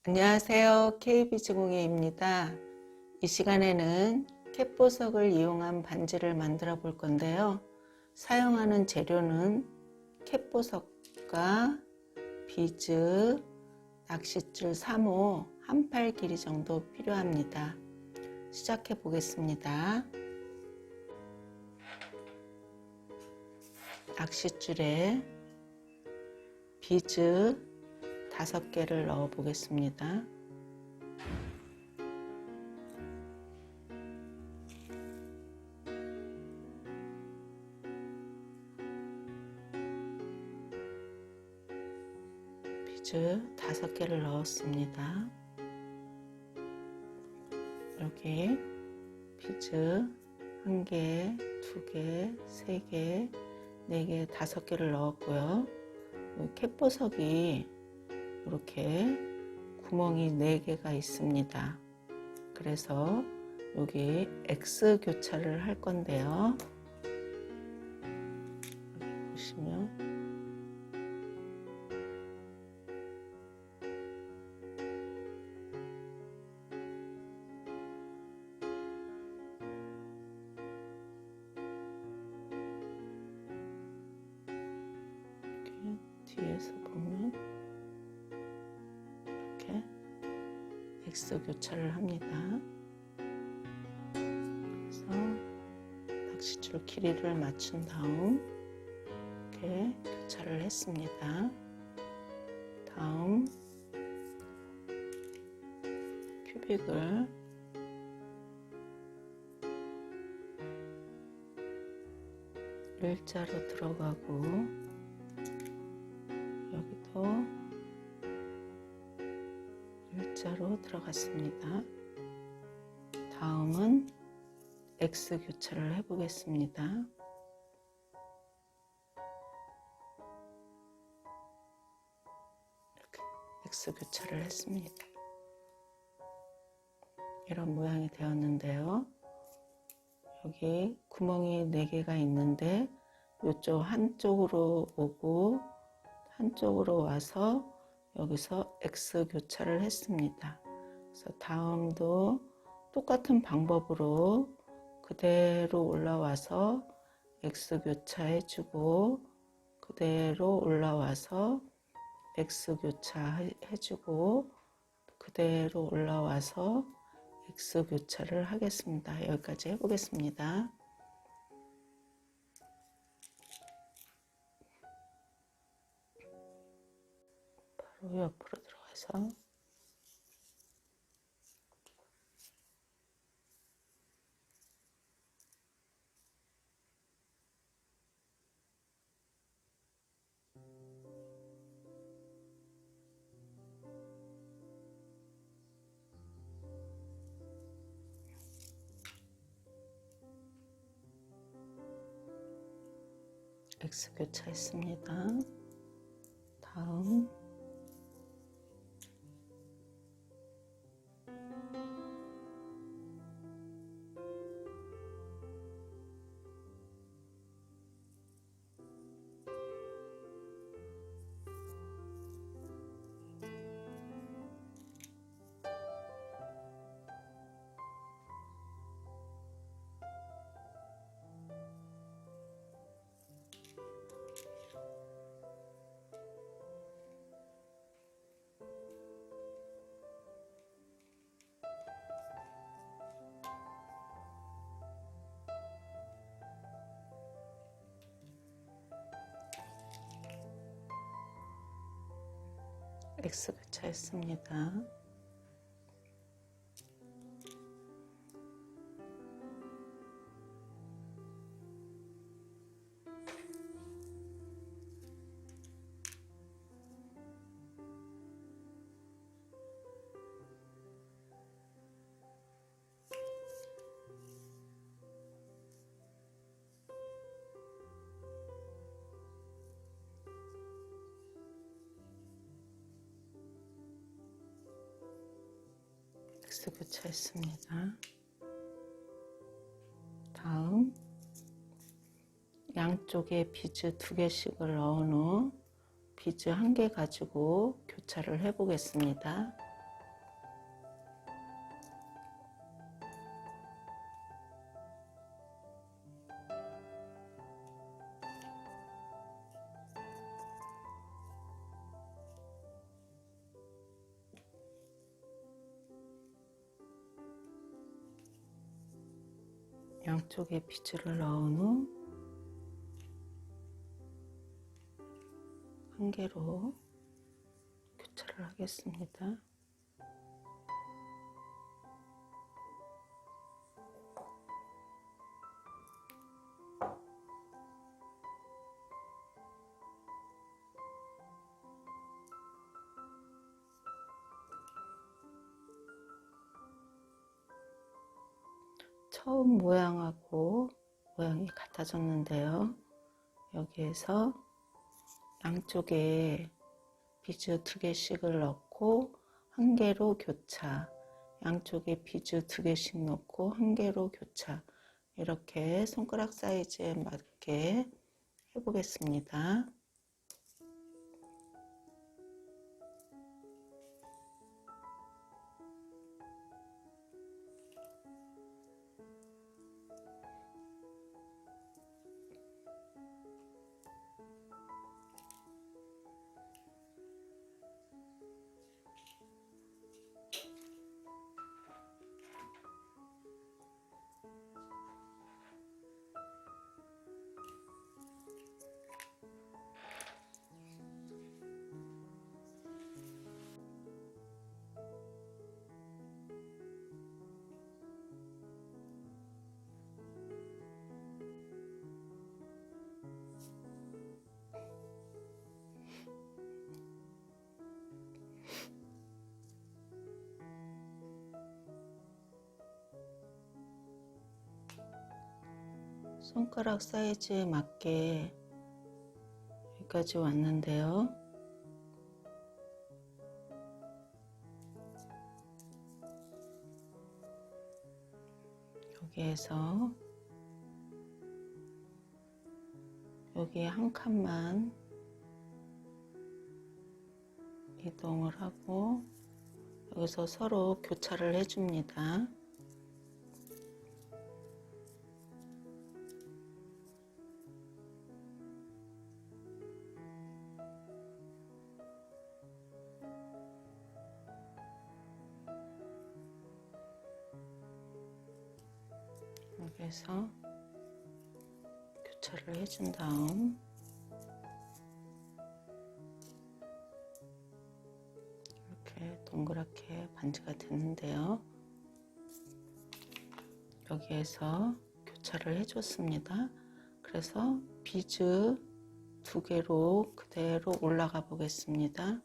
안녕하세요. KB지공예입니다. 이 시간에는 캣보석을 이용한 반지를 만들어 볼 건데요. 사용하는 재료는 캣보석과 비즈, 낚싯줄 3호 한 팔 길이 정도 필요합니다. 시작해 보겠습니다. 낚싯줄에 비즈 5개를 넣어 보겠습니다. 비즈 5개를 넣었습니다. 여기 비즈 1개, 2개, 3개, 4개, 5개를 넣었고요. 캣보석이 이렇게 구멍이 4개가 있습니다. 그래서 여기 X 교차를 할 건데요. 여기 보시면 이렇게 뒤에서 보면 이렇게 X 교차를 합니다. 그래서 낚싯줄 길이를 맞춘 다음 이렇게 교차를 했습니다. 다음 큐빅을 일자로 들어가고 여기도 일자로 들어갔습니다. 다음은 X 교차를 해 보겠습니다. 이렇게 X 교차를 했습니다. 이런 모양이 되었는데요. 여기 구멍이 4개가 있는데 이쪽 한쪽으로 오고 한쪽으로 와서 여기서 X 교차를 했습니다. 그래서 다음도 똑같은 방법으로 그대로 올라와서 X 교차해 주고 그대로 올라와서 X 교차해 주고 그대로 올라와서 X 교차를 하겠습니다. 여기까지 해보겠습니다. 바로 옆으로 들어가서 X 교차했습니다. 다음 X 교차했습니다. X 교차했습니다. 다음 양쪽에 비즈 2개씩을 넣은 후 비즈 1개 가지고 교차를 해 보겠습니다. 양쪽에 비즈를 넣은 후 한 개로 교차를 하겠습니다. 처음 모양하고 모양이 같아졌는데요. 여기에서 양쪽에 비즈 2개씩을 넣고 한 개로 교차, 양쪽에 비즈 2개씩 넣고 한 개로 교차, 이렇게 손가락 사이즈에 맞게 해보겠습니다. 손가락 사이즈에 맞게 여기까지 왔는데요. 여기에서 여기 한 칸만 이동을 하고 여기서 서로 교차를 해줍니다. 여기에서 교차를 해준 다음 이렇게 동그랗게 반지가 됐는데요. 여기에서 교차를 해줬습니다. 그래서 비즈 2개로 그대로 올라가 보겠습니다.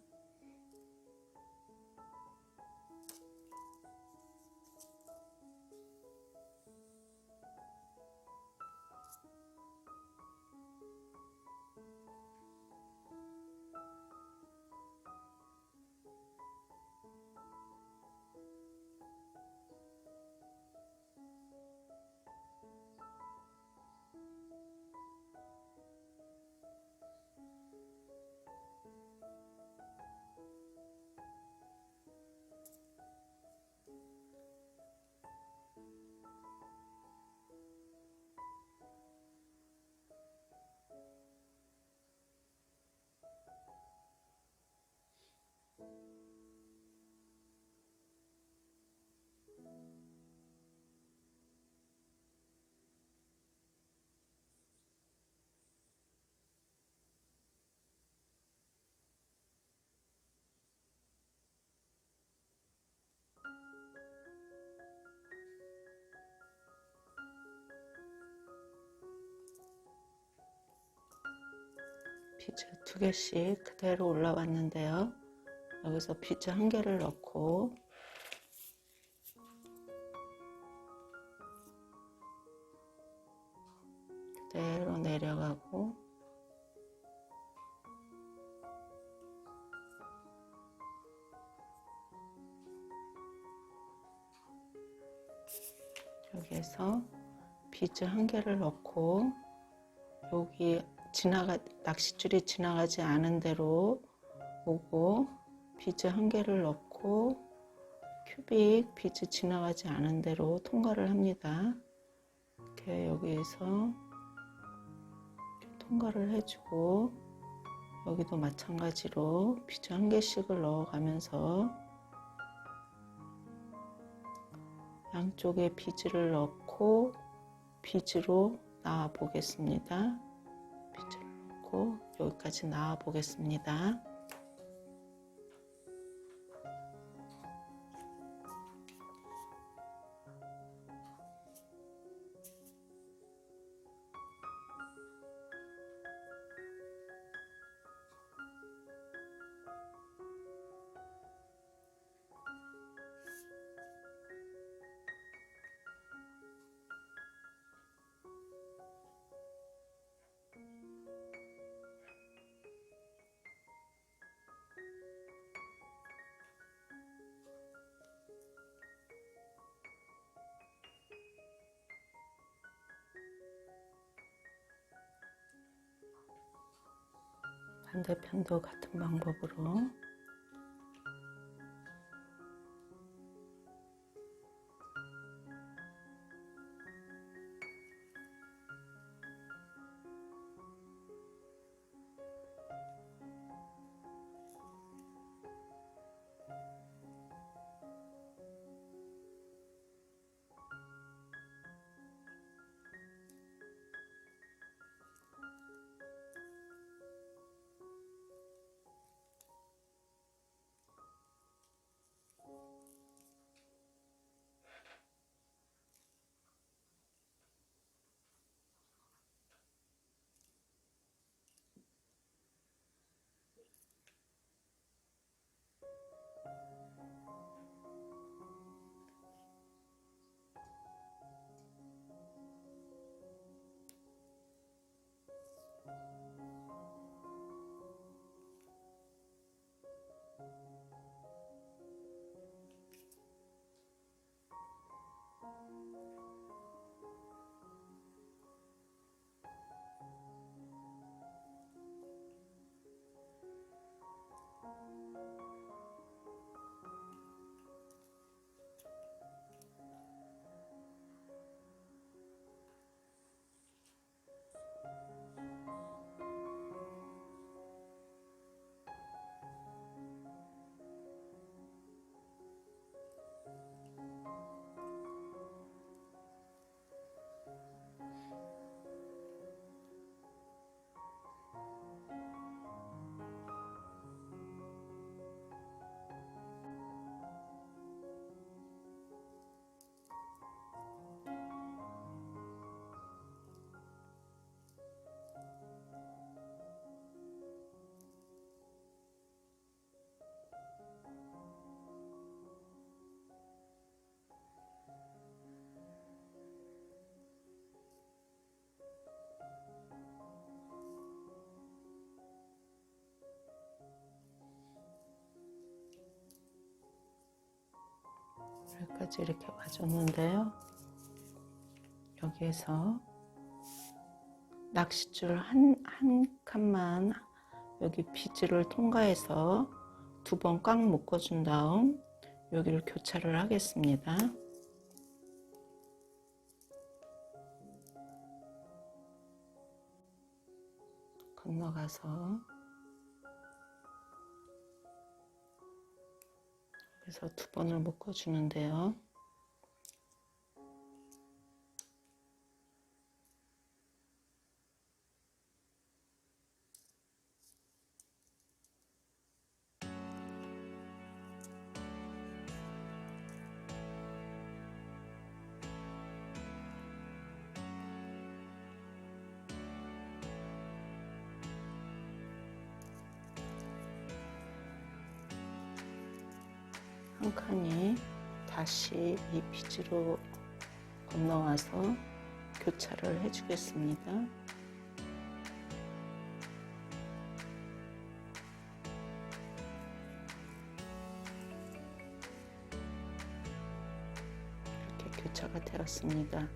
비즈 2개씩 그대로 올라왔는데요. 여기서 비즈 1개를 넣고 그대로 내려가고 여기에서 비즈 1개를 넣고 여기 낚싯줄이 지나가지 않은 대로 오고 비즈 1개를 넣고 큐빅 비즈 지나가지 않은 대로 통과를 합니다. 이렇게 여기에서 통과를 해주고 여기도 마찬가지로 비즈 1개씩을 넣어가면서 양쪽에 비즈를 넣고 빗으로 나와 보겠습니다. 빗을 놓고 여기까지 나와 보겠습니다. 반대편도 같은 방법으로 여기까지 이렇게 와줬는데요. 여기에서 낚싯줄 한 칸만 여기 빗줄을 통과해서 2번 꽉 묶어준 다음 여기를 교차를 하겠습니다. 건너가서 그래서 2번을 묶어주는데요. 한 칸이 다시 이 빗으로 건너와서 교차를 해주겠습니다. 이렇게 교차가 되었습니다.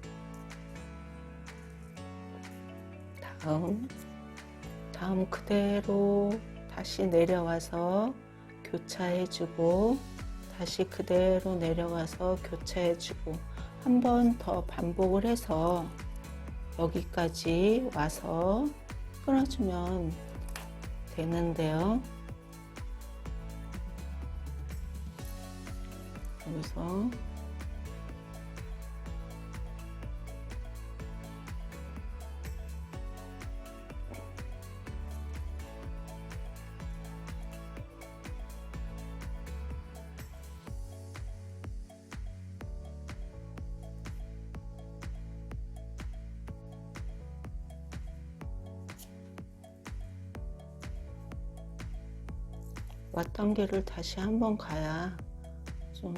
다음 그대로 다시 내려와서 교차해주고 다시 그대로 내려가서 교차해주고 한 번 더 반복을 해서 여기까지 와서 끊어주면 되는데요. 여기서 왓단계를 다시 한번 가야 좀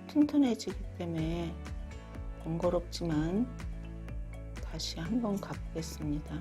튼튼해지기 때문에 번거롭지만 다시 한번 가보겠습니다.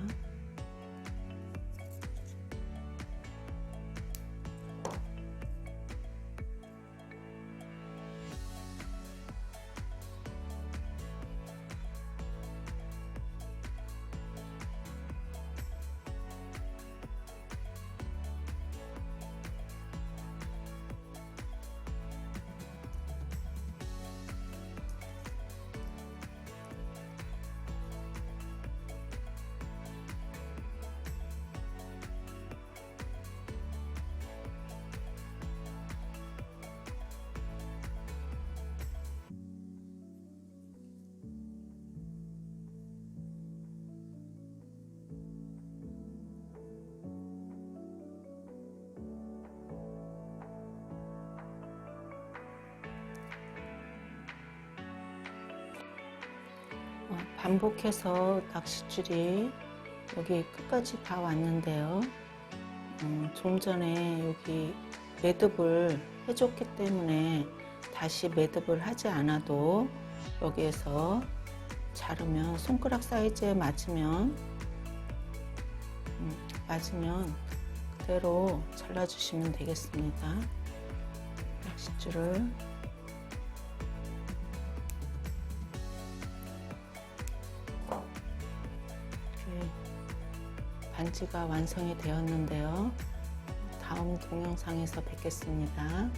반복해서 낚싯줄이 여기 끝까지 다 왔는데요. 좀 전에 여기 매듭을 해줬기 때문에 다시 매듭을 하지 않아도 여기에서 자르면 손가락 사이즈에 맞으면 그대로 잘라주시면 되겠습니다. 낚싯줄을 반지가 완성이 되었는데요. 다음 동영상에서 뵙겠습니다.